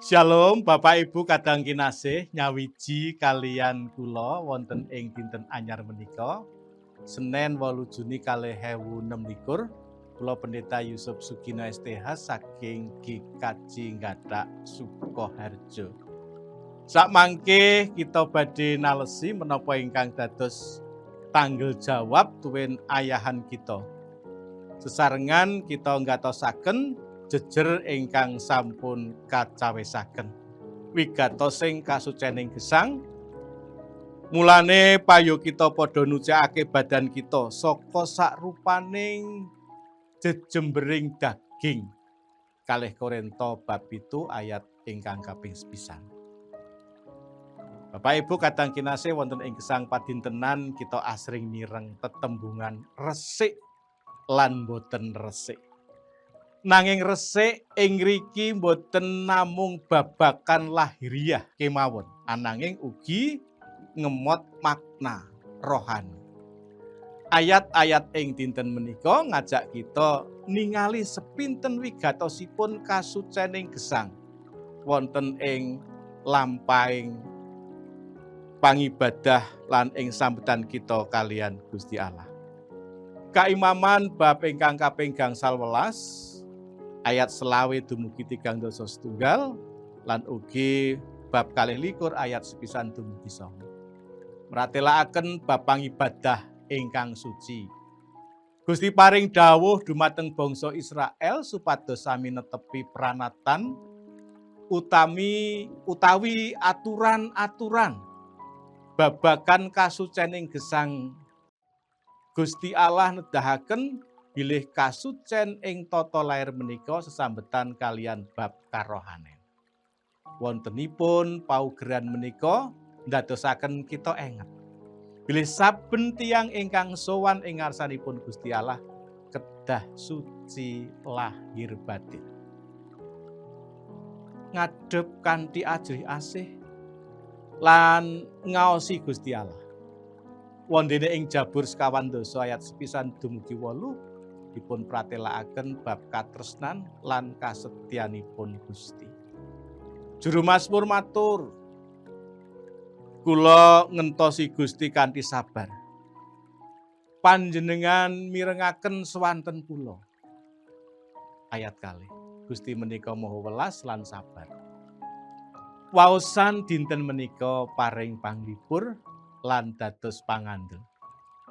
Shalom Bapak Ibu kadang kinasih nyawiji kalian kula wonten ing dinten anyar menika Senin 8 Juni 2026 kula Pendeta Yusuf Sugino STH saking GKJ Nggadak Sukoharjo. Sakmangke kita badhe nalesi menapa ingkang dados tanggel jawab tuwin ayahan kita. Sesarengan kita ngatosaken jejer ingkang sampun kacawisaken. Wigatosing kasucening gesang, mulane payo kita padha nucakake badan kita saka sakrupaning jejembering daging. 2 Korinto bab 7 ayat ingkang kaping 9. Bapak Ibu kadang kinasih wonten ing gesang padintenan kita asring mireng tetembungan resik lan boten resik. Nanging resik ing ngriki boten namung babakan lahiriah kemawon, ananging ugi ngemot makna rohani. Ayat-ayat ing dinten menika ngajak kita ningali sepinten wigatosipun kasucening gesang wonten ing lampahing pangibadah lan ing sambetan kita kalian Gusti Allah. Kaimaman bab ingkang kaping gangsal welas ayat selawe dumugi 3 setunggal lan ugi bab 21 ayat sepisan dumugi 9. Mratélakaken bab pangibadah ingkang suci. Gusti paring dawuh dumateng bangsa Israel supados sami netepi pranatan utawi aturan-aturan babagan kasucening gesang Gusti Allah nedahaken bilih kasucen ing tata lair menika sesambetan kalian bab karohanen. Wontenipun paugeran menika ndadosaken kita enget bilih saben tiyang ingkang sowan ing ngarsanipun Gusti Allah kedah suci lahir batin. Ngadhep kanthi ajrih asih lan ngaosi Gusti Allah. Wondene ing Jabur 50 ayat sepisan dumugi 8 dipun pratelakaken bab katresnan lan kasetyanipun Gusti. Juru Mazmur matur, kula ngentosi Gusti kanthi sabar. Panjenengan mirengaken swanten kula. Ayat kalih. Gusti menika maha welas lan sabar. Waosan dinten menika paring panglipur lan dados pangandel.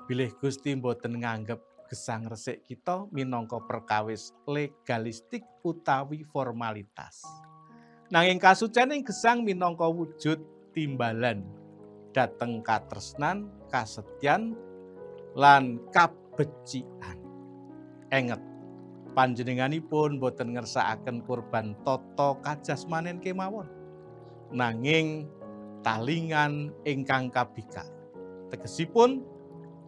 Bilih Gusti mboten nganggep gesang resik kita minangka perkawis legalistik utawi formalitas. Nanging kasucening gesang minangka wujud timbalan dhateng katresnan, kasetyan lan kabecikan. Enget panjenenganipun boten ngersakaken kurban tata kajasmanen kemawon. Nanging talingan ingkang kabika. Tegesipun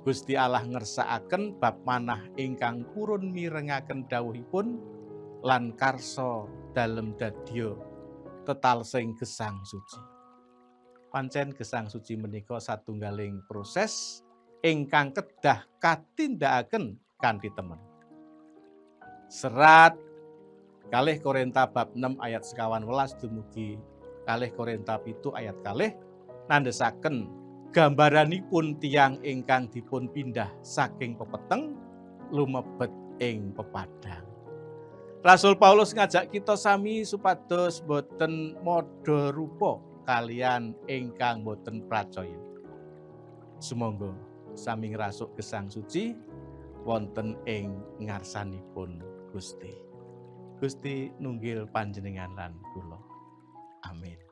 Gusti Allah ngersakaken bab manah ingkang purun mirengaken dawuhipun lan karsa dalem dadya tetalsing gesang suci. Pancen gesang suci menika satunggaling proses ingkang kedah katindakaken kanthi temen. Serat 2 Korinta bab 6 ayat 11 dumugi 2 Korinta 7 ayat 2 nandhesaken gambaranipun tiyang ingkang dipun pindah saking pepeteng lumebet ing pepadang. Rasul Paulus ngajak kita sami supados boten modho rupa kalian ingkang boten pracaya. Sumangga sami ngrasuk gesang suci wonten ing ngarsanipun Gusti. Gusti nunggil panjenengan lan kula. Amin.